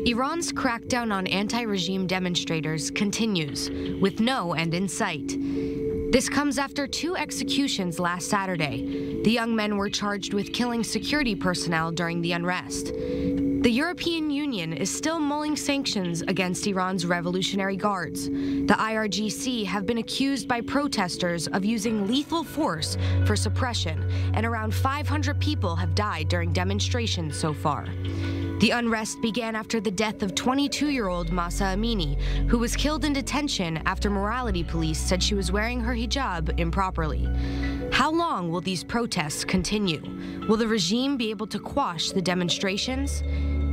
Iran's crackdown on anti-regime demonstrators continues, with no end in sight. This comes after 2 executions last Saturday. The young men were charged with killing security personnel during the unrest. The European Union is still mulling sanctions against Iran's Revolutionary Guards. The IRGC have been accused by protesters of using lethal force for suppression, and around 500 people have died during demonstrations so far. The unrest began after the death of 22-year-old Mahsa Amini, who was killed in detention after morality police said she was wearing her hijab improperly. How long will these protests continue? Will the regime be able to quash the demonstrations?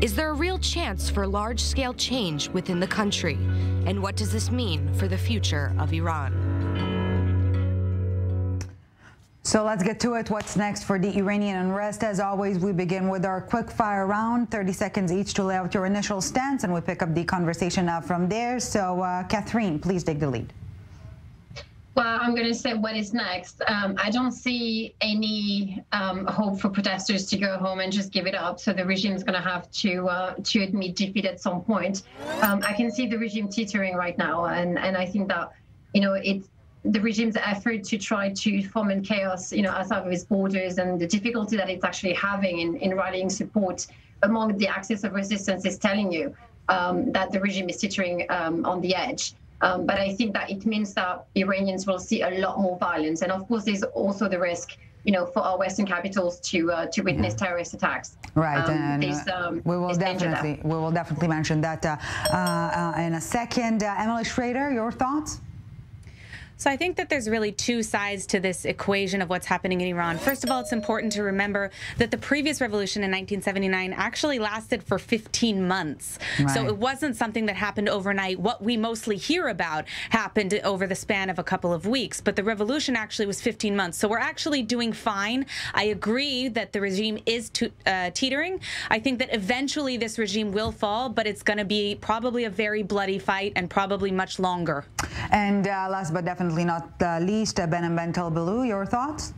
Is there a real chance for large-scale change within the country? And what does this mean for the future of Iran? So let's get to it. What's next for the Iranian unrest? As always, we begin with our quick fire round, 30 seconds each to lay out your initial stance, and we pick up the conversation from there. So, Catherine, please take the lead. Well, I'm going to say what is next. I don't see any hope for protesters to go home and just give it up. So the regime is going to have to admit defeat at some point. I can see the regime teetering right now, and I think that it's the regime's effort to try to foment chaos, outside of its borders, and the difficulty that it's actually having in rallying support among the axis of resistance is telling you that the regime is teetering on the edge. But I think that it means that Iranians will see a lot more violence. And of course, there's also the risk, for our Western capitals to witness terrorist attacks. Right, and we will definitely mention that in a second. Emily Schrader, your thoughts? So I think that there's really 2 sides to this equation of what's happening in Iran. First of all, it's important to remember that the previous revolution in 1979 actually lasted for 15 months. Right. So it wasn't something that happened overnight. What we mostly hear about happened over the span of a couple of weeks, but the revolution actually was 15 months. So we're actually doing fine. I agree that the regime is teetering. I think that eventually this regime will fall, but it's going to be probably a very bloody fight and probably much longer. And last but definitely not least, Ben Talbalou, your thoughts?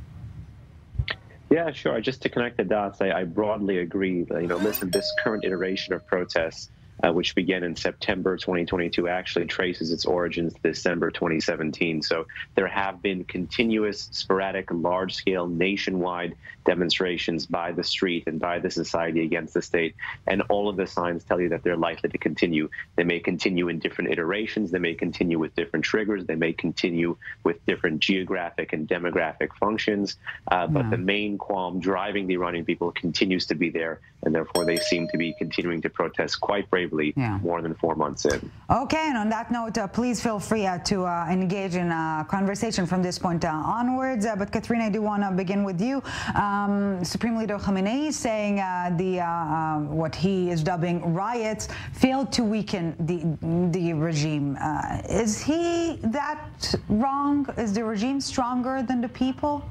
Yeah, sure. Just to connect the dots, I broadly agree. Listen, this current iteration of protests, which began in September 2022, actually traces its origins to December 2017. So there have been continuous, sporadic, large-scale, nationwide demonstrations by the street and by the society against the state. And all of the signs tell you that they're likely to continue. They may continue in different iterations. They may continue with different triggers. They may continue with different geographic and demographic functions. But the main qualm driving the Iranian people continues to be there, and therefore they seem to be continuing to protest quite bravely more than 4 months in. Okay, and on that note, please feel free to engage in a conversation from this point onwards. But Catherine, I do want to begin with you. Supreme Leader Khamenei saying what he is dubbing riots failed to weaken the regime. Is he that wrong? Is the regime stronger than the people?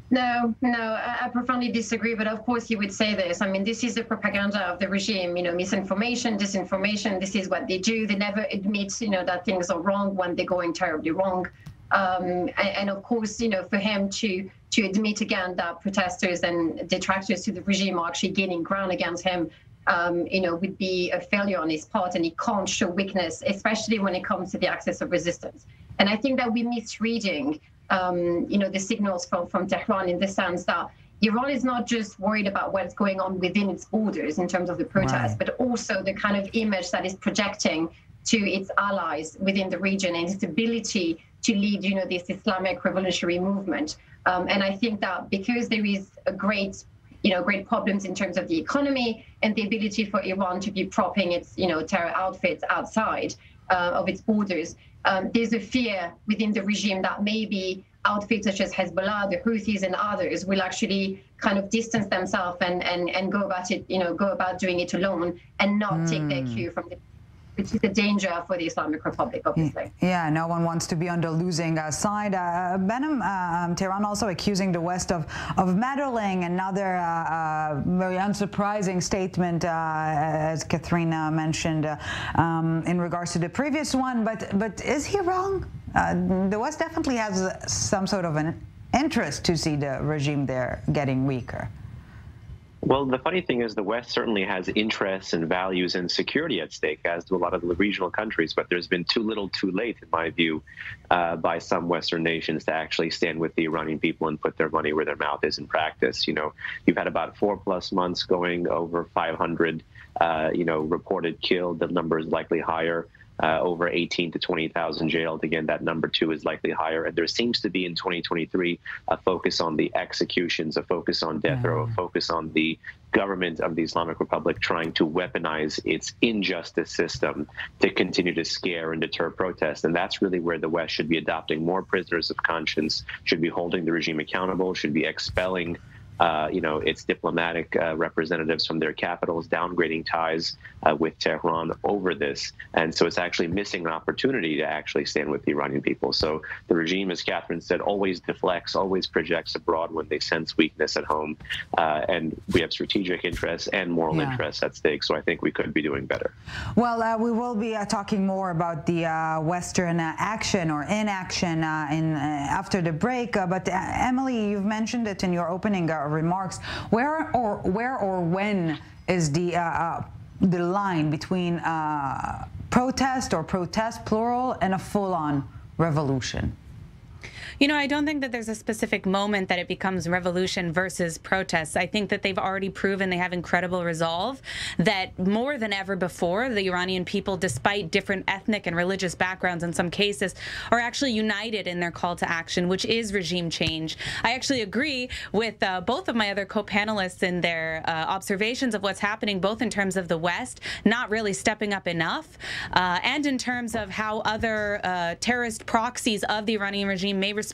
No, I profoundly disagree. But of course, he would say this. I mean, this is the propaganda of the regime. Misinformation, disinformation. This is what they do. They never admit, that things are wrong when they're going terribly wrong. And of course, for him to admit again that protesters and detractors to the regime are actually gaining ground against him, would be a failure on his part, and he can't show weakness, especially when it comes to the axis of resistance. And I think that we're misreading the signals from Tehran, in the sense that Iran is not just worried about what's going on within its borders in terms of the protests, but also the kind of image that is projecting to its allies within the region and its ability to lead, this Islamic revolutionary movement. And I think that because there is a great problems in terms of the economy and the ability for Iran to be propping its, terror outfits outside of its borders, there's a fear within the regime that maybe outfits such as Hezbollah, the Houthis, and others will actually kind of distance themselves and go about it, go about doing it alone and not take their cue from the, which is a danger for the Islamic Republic, obviously. Yeah, no one wants to be on the losing side. Behnam, Tehran also accusing the West of meddling. Another very unsurprising statement, as Catherine mentioned, in regards to the previous one. But is he wrong? The West definitely has some sort of an interest to see the regime there getting weaker. Well, the funny thing is the West certainly has interests and values and security at stake, as do a lot of the regional countries, but there's been too little too late, in my view, by some Western nations to actually stand with the Iranian people and put their money where their mouth is in practice. You've had about 4+ months going, over 500, reported killed. The number is likely higher. Over 18 to 20,000 jailed. Again, that number too is likely higher. And there seems to be in 2023 a focus on the executions, a focus on death row, a focus on the government of the Islamic Republic trying to weaponize its injustice system to continue to scare and deter protests. And that's really where the West should be adopting more prisoners of conscience, should be holding the regime accountable, should be expelling its diplomatic representatives from their capitals, downgrading ties with Tehran over this. And so it's actually missing an opportunity to actually stand with the Iranian people. So the regime, as Catherine said, always deflects, always projects abroad when they sense weakness at home. And we have strategic interests and moral interests at stake. So I think we could be doing better. Well, we will be talking more about the Western action or inaction after the break. But Emily, you've mentioned it in your opening remarks. Where or when is the line between protest or protest plural and a full-on revolution? I don't think that there's a specific moment that it becomes revolution versus protests. I think that they've already proven they have incredible resolve, that more than ever before, the Iranian people, despite different ethnic and religious backgrounds in some cases, are actually united in their call to action, which is regime change. I actually agree with both of my other co-panelists in their observations of what's happening, both in terms of the West not really stepping up enough, and in terms of how other terrorist proxies of the Iranian regime may respond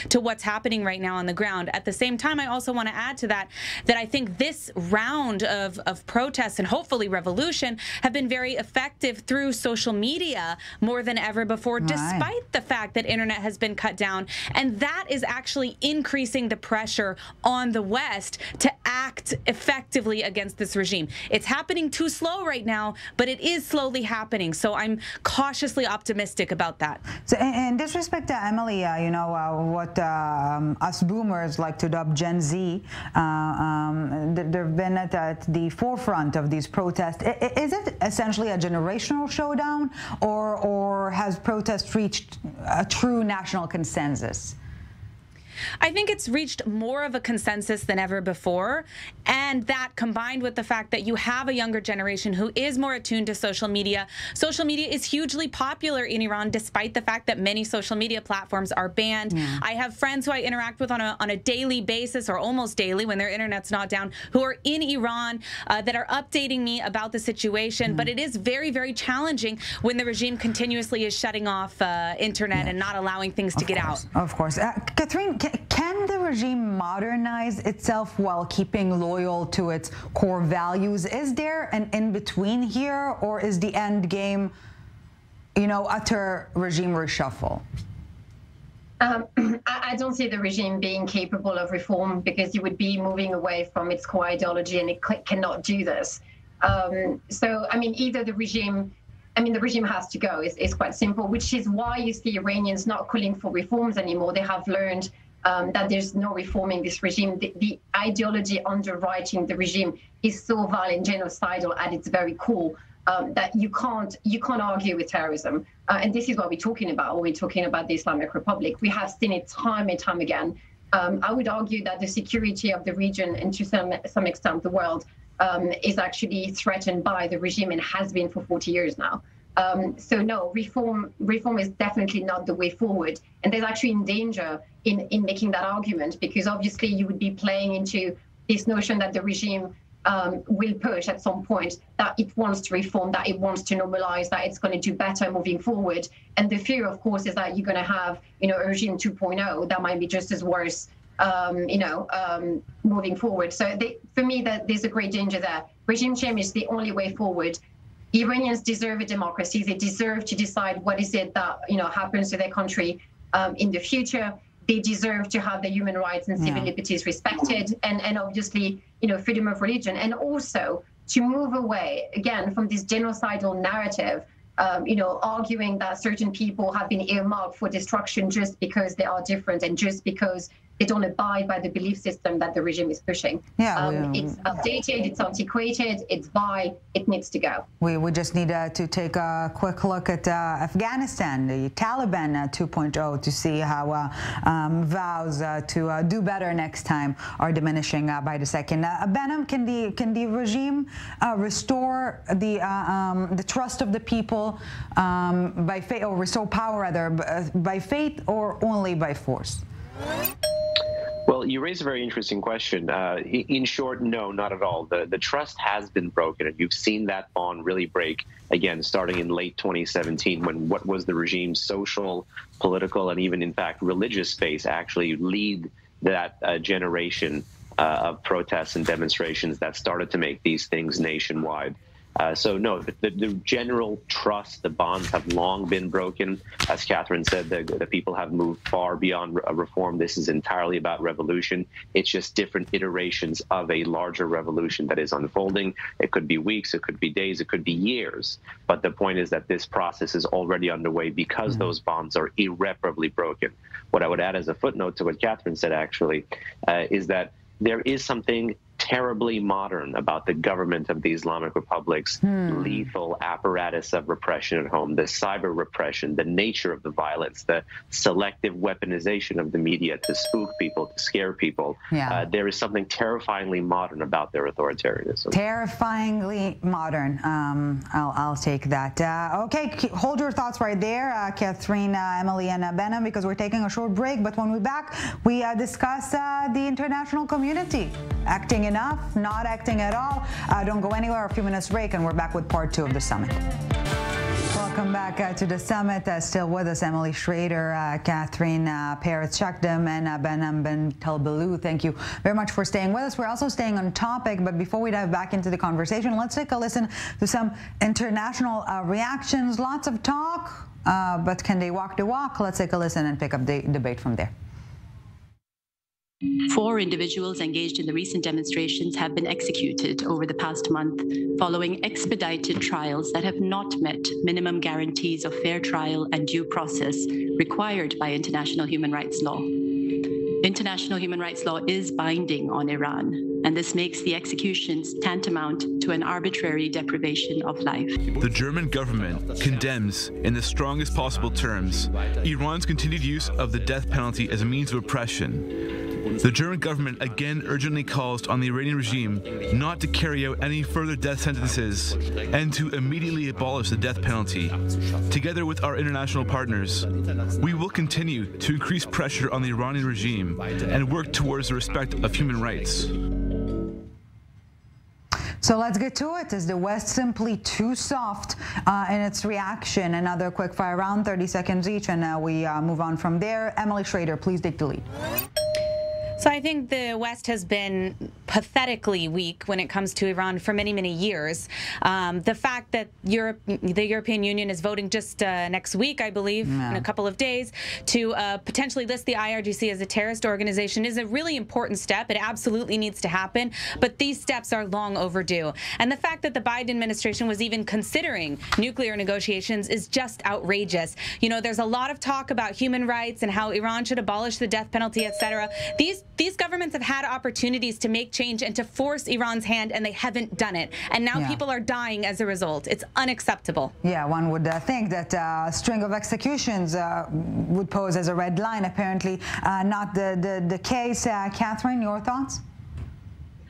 to what's happening right now on the ground. At the same time, I also want to add to that I think this round of protests and hopefully revolution have been very effective through social media more than ever before, despite the fact that internet has been cut down. And that is actually increasing the pressure on the West to act effectively against this regime. It's happening too slow right now, but it is slowly happening. So I'm cautiously optimistic about that. So in this respect, Emily, what us boomers like to dub Gen Z, they've been at the forefront of these protests. Is it essentially a generational showdown, or has protests reached a true national consensus? I think it's reached more of a consensus than ever before, and that combined with the fact that you have a younger generation who is more attuned to social media. Social media is hugely popular in Iran, despite the fact that many social media platforms are banned. I have friends who I interact with on a daily basis, or almost daily when their internet's not down, who are in Iran that are updating me about the situation. But it is very, very challenging when the regime continuously is shutting off internet and not allowing things to get out. Of course. Catherine, can the regime modernize itself while keeping loyal to its core values? Is there an in-between here, or is the end game, utter regime reshuffle? I don't see the regime being capable of reform, because you would be moving away from its core ideology, and it cannot do this. So, either the regime has to go. It's quite simple, which is why you see Iranians not calling for reforms anymore. They have learned that there's no reforming this regime. The ideology underwriting the regime is so violent, genocidal at its very core, that you can't argue with terrorism. And this is what we're talking about when we're talking about the Islamic Republic. We have seen it time and time again. I would argue that the security of the region, and to some extent the world, is actually threatened by the regime, and has been for 40 years now. So no, reform is definitely not the way forward. And there's actually in danger in making that argument, because obviously you would be playing into this notion that the regime will push at some point, that it wants to reform, that it wants to normalize, that it's going to do better moving forward. And the fear, of course, is that you're going to have, a regime 2.0 that might be just as worse, moving forward. So for me, there's a great danger there. Regime change is the only way forward. Iranians deserve a democracy. They deserve to decide what is it that happens to their country in the future. They deserve to have their human rights and civil liberties respected, and obviously freedom of religion, and also to move away again from this genocidal narrative, arguing that certain people have been earmarked for destruction just because they are different, and just because they don't abide by the belief system that the regime is pushing. It's outdated, it's antiquated, it's vile, it needs to go. We just need to take a quick look at Afghanistan, the Taliban 2.0, to see how vows to do better next time are diminishing by the second. Behnam, can the regime restore the trust of the people by faith, or restore power rather, by faith or only by force? Well, you raise a very interesting question. In short, no, not at all. The trust has been broken, and you've seen that bond really break, again, starting in late 2017, when what was the regime's social, political, and even, in fact, religious base actually lead that generation of protests and demonstrations that started to make these things nationwide. So no, the general trust, the bonds have long been broken. As Catherine said, the people have moved far beyond reform. This is entirely about revolution. It's just different iterations of a larger revolution that is unfolding. It could be weeks, it could be days, it could be years. But the point is that this process is already underway because those bonds are irreparably broken. What I would add as a footnote to what Catherine said, actually, is that there is something terribly modern about the government of the Islamic Republic's lethal apparatus of repression at home, the cyber repression, the nature of the violence, the selective weaponization of the media to spook people, to scare people. There is something terrifyingly modern about their authoritarianism. Terrifyingly modern. I'll take that. Okay, hold your thoughts right there, Catherine, Emily, and Behnam, because we're taking a short break. But when we're back, we discuss the international community acting enough, not acting at all. Don't go anywhere. A few minutes break, and we're back with part 2 of the summit. Welcome back to the summit. Still with us, Emily Schrader, Catherine Peretz-Shakdam, and Behnam Ben Talbalou. Thank you very much for staying with us. We're also staying on topic, but before we dive back into the conversation, let's take a listen to some international reactions. Lots of talk, but can they walk the walk? Let's take a listen and pick up the debate from there. 4 individuals engaged in the recent demonstrations have been executed over the past month following expedited trials that have not met minimum guarantees of fair trial and due process required by international human rights law. International human rights law is binding on Iran, and this makes the executions tantamount to an arbitrary deprivation of life. The German government condemns, in the strongest possible terms, Iran's continued use of the death penalty as a means of oppression. The German government again urgently calls on the Iranian regime not to carry out any further death sentences and to immediately abolish the death penalty. Together with our international partners, we will continue to increase pressure on the Iranian regime and work towards the respect of human rights. So let's get to it. Is the West simply too soft in its reaction? Another quick fire round, 30 seconds each, and we move on from there. Emily Schrader, please take the lead. So I think the West has been pathetically weak when it comes to Iran for many, many years. The fact that the European Union is voting just next week, I believe, in a couple of days, to potentially list the IRGC as a terrorist organization is a really important step. It absolutely needs to happen, but these steps are long overdue. And the fact that the Biden administration was even considering nuclear negotiations is just outrageous. You know, there's a lot of talk about human rights and how Iran should abolish the death penalty, etc. These governments have had opportunities to make change and to force Iran's hand, and they haven't done it. And now people are dying as a result. It's unacceptable. Yeah, one would think that a string of executions would pose as a red line. Apparently not the case. Catherine, your thoughts?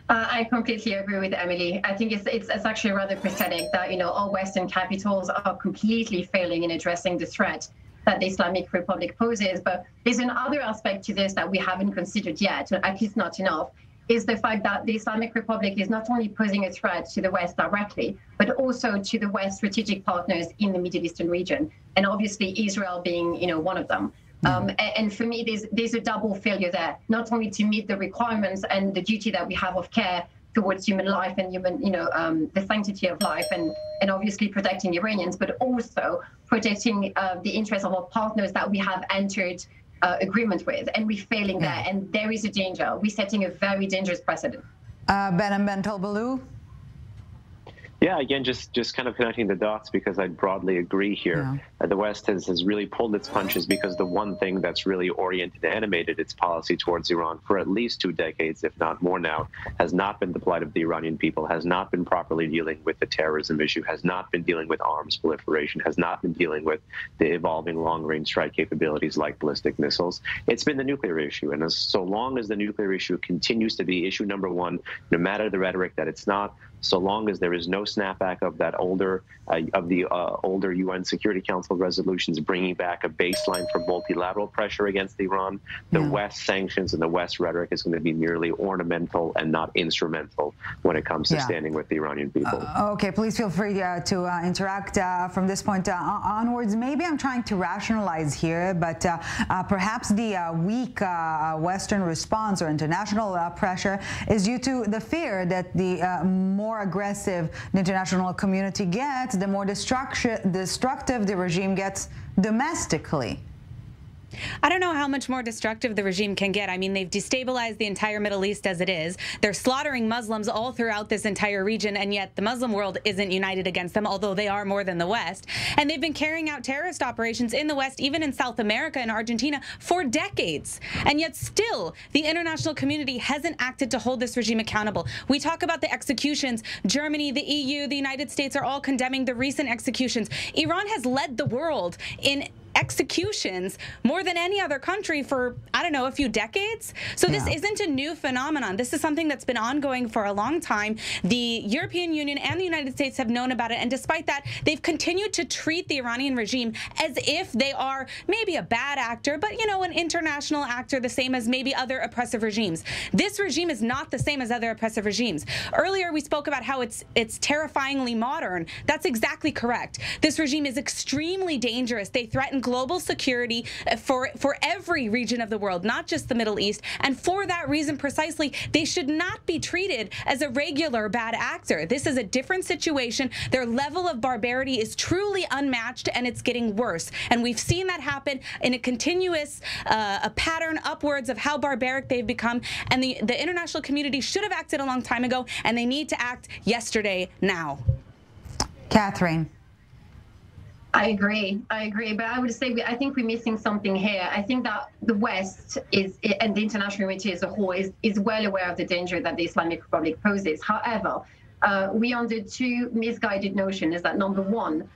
I completely agree with Emily. I think it's actually rather pathetic that, you know, all Western capitals are completely failing in addressing the threat that the Islamic Republic poses. But there's another aspect to this that we haven't considered yet, or at least not enough, is the fact that the Islamic Republic is not only posing a threat to the West directly, but also to the West's strategic partners in the Middle Eastern region, and obviously Israel being, you know, one of them. And for me, there's a double failure there, not only to meet the requirements and the duty that we have of care towards human life and human, you know, the sanctity of life, and obviously protecting Iranians, but also protecting the interests of our partners that we have entered agreement with, and we're failing there. And there is a danger. We're setting a very dangerous precedent. Behnam Ben Talbalou. Yeah, again, just kind of connecting the dots, because I broadly agree here. Yeah. The West has really pulled its punches, because the one thing that's really oriented and animated its policy towards Iran for at least 2 decades, if not more now, has not been the plight of the Iranian people, has not been properly dealing with the terrorism issue, has not been dealing with arms proliferation, has not been dealing with the evolving long-range strike capabilities like ballistic missiles. It's been the nuclear issue. And so long as the nuclear issue continues to be issue number one, no matter the rhetoric that it's not, so long as there is no snapback of that older UN Security Council resolutions bringing back a baseline for multilateral pressure against Iran, the West sanctions and the West rhetoric is going to be merely ornamental and not instrumental when it comes to standing with the Iranian people. Okay, please feel free to interact from this point onwards. Maybe I'm trying to rationalize here, but perhaps the weak Western response or international pressure is due to the fear that the more aggressive the international community gets, the more destructive the regime gets domestically. I don't know how much more destructive the regime can get. I mean, they've destabilized the entire Middle East as it is. They're slaughtering Muslims all throughout this entire region, and yet the Muslim world isn't united against them, although they are more than the West. And they've been carrying out terrorist operations in the West, even in South America and Argentina, for decades. And yet still, the international community hasn't acted to hold this regime accountable. We talk about the executions. Germany, the EU, the United States are all condemning the recent executions. Iran has led the world in executions more than any other country for, I don't know, a few decades. So this isn't a new phenomenon. This is something that's been ongoing for a long time. The European Union and the United States have known about it, and despite that, they've continued to treat the Iranian regime as if they are maybe a bad actor, but, you know, an international actor, the same as maybe other oppressive regimes. This regime is not the same as other oppressive regimes. Earlier, we spoke about how it's terrifyingly modern. That's exactly correct. This regime is extremely dangerous. They threaten global security for every region of the world, not just the Middle East. And for that reason precisely, they should not be treated as a regular bad actor. This is a different situation. Their level of barbarity is truly unmatched, and it's getting worse. And we've seen that happen in a continuous a pattern upwards of how barbaric they've become. And the international community should have acted a long time ago, and they need to act yesterday, now. Catherine. I agree, but I would say I think we're missing something here. I think that the West and the international community as a whole is well aware of the danger that the Islamic Republic poses. However, we are under two misguided notions. Is that number one,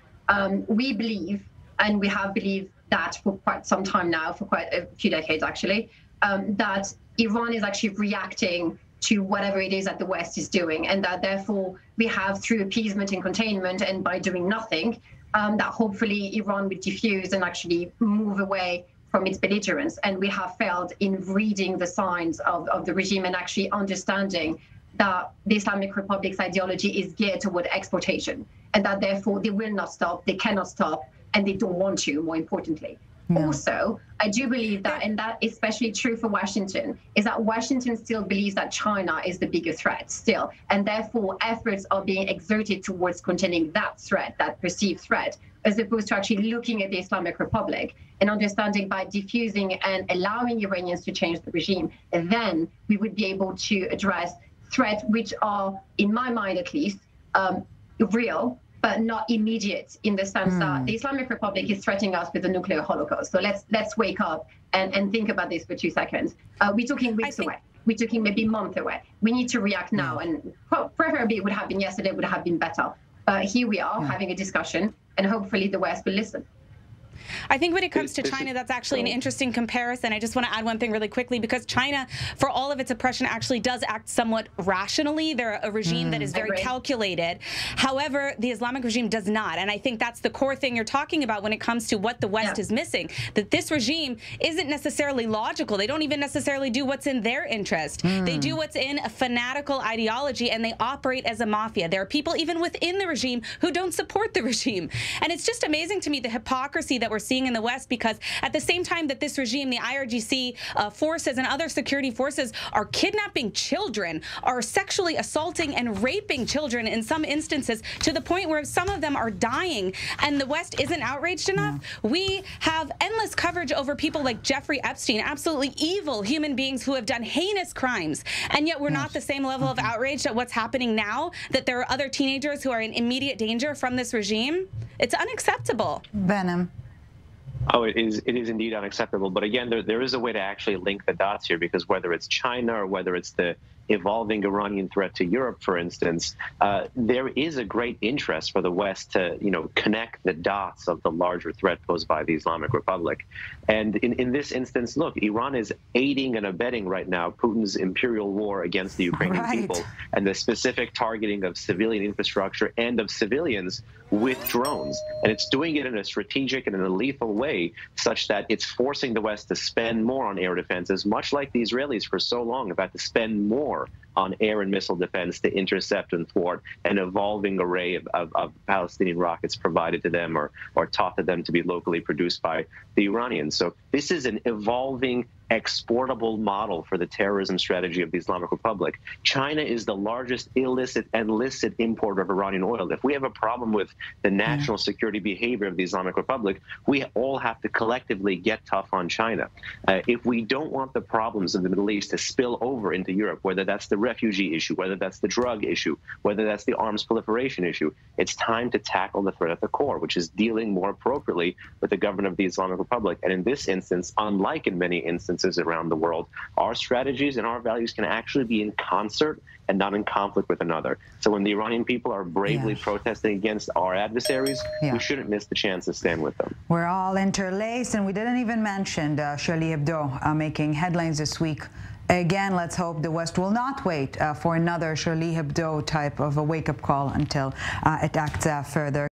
we believe, and we have believed that for quite some time now, for quite a few decades actually, that Iran is actually reacting to whatever it is that the West is doing, and that therefore we have, through appeasement and containment and by doing nothing, that hopefully Iran would diffuse and actually move away from its belligerence. And we have failed in reading the signs of the regime and actually understanding that the Islamic Republic's ideology is geared toward exploitation, and that therefore they will not stop, they cannot stop, and they don't want to, more importantly. Also, I do believe that, and that is especially true for Washington, is that Washington still believes that China is the bigger threat still, and therefore efforts are being exerted towards containing that threat, that perceived threat, as opposed to actually looking at the Islamic Republic and understanding by diffusing and allowing Iranians to change the regime, and then we would be able to address threats which are, in my mind at least, real, but not immediate, in the sense that the Islamic Republic is threatening us with a nuclear holocaust. So let's wake up and think about this for 2 seconds. We're talking weeks away. We're talking maybe months away. We need to react now, and preferably it would have been yesterday, would have been better. Here we are having a discussion, and hopefully the West will listen. I think when it comes to China, that's actually an interesting comparison. I just want to add one thing really quickly, because China, for all of its oppression, actually does act somewhat rationally. They're a regime that is very calculated. However, the Islamic regime does not. And I think that's the core thing you're talking about when it comes to what the West is missing, that this regime isn't necessarily logical. They don't even necessarily do what's in their interest. They do what's in a fanatical ideology, and they operate as a mafia. There are people even within the regime who don't support the regime. And it's just amazing to me the hypocrisy that that we're seeing in the West, because at the same time that this regime, the IRGC forces and other security forces are kidnapping children, are sexually assaulting and raping children in some instances to the point where some of them are dying, and the West isn't outraged enough. We have endless coverage over people like Jeffrey Epstein, absolutely evil human beings who have done heinous crimes, and yet we're not the same level of outrage at what's happening now, that there are other teenagers who are in immediate danger from this regime. It's unacceptable. Behnam. Oh, it is indeed unacceptable. But again, there is a way to actually link the dots here, because whether it's China or whether it's the evolving Iranian threat to Europe, for instance, there is a great interest for the West to, connect the dots of the larger threat posed by the Islamic Republic. And in this instance, look, Iran is aiding and abetting right now Putin's imperial war against the Ukrainian people, and the specific targeting of civilian infrastructure and of civilians with drones. And it's doing it in a strategic and in a lethal way, such that it's forcing the West to spend more on air defenses, much like the Israelis for so long have had to spend more on air and missile defense to intercept and thwart an evolving array of Palestinian rockets provided to them or taught to them to be locally produced by the Iranians. So this is an evolving, exportable model for the terrorism strategy of the Islamic Republic. China is the largest illicit and licit importer of Iranian oil. If we have a problem with the national security behavior of the Islamic Republic, we all have to collectively get tough on China. If we don't want the problems of the Middle East to spill over into Europe, whether that's the refugee issue, whether that's the drug issue, whether that's the arms proliferation issue, it's time to tackle the threat at the core, which is dealing more appropriately with the government of the Islamic Republic. And in this instance, unlike in many instances around the world, our strategies and our values can actually be in concert and not in conflict with another. So when the Iranian people are bravely protesting against our adversaries, we shouldn't miss the chance to stand with them. We're all interlaced, and we didn't even mention Charlie Hebdo making headlines this week. Again, let's hope the West will not wait for another Charlie Hebdo type of a wake-up call until it acts further.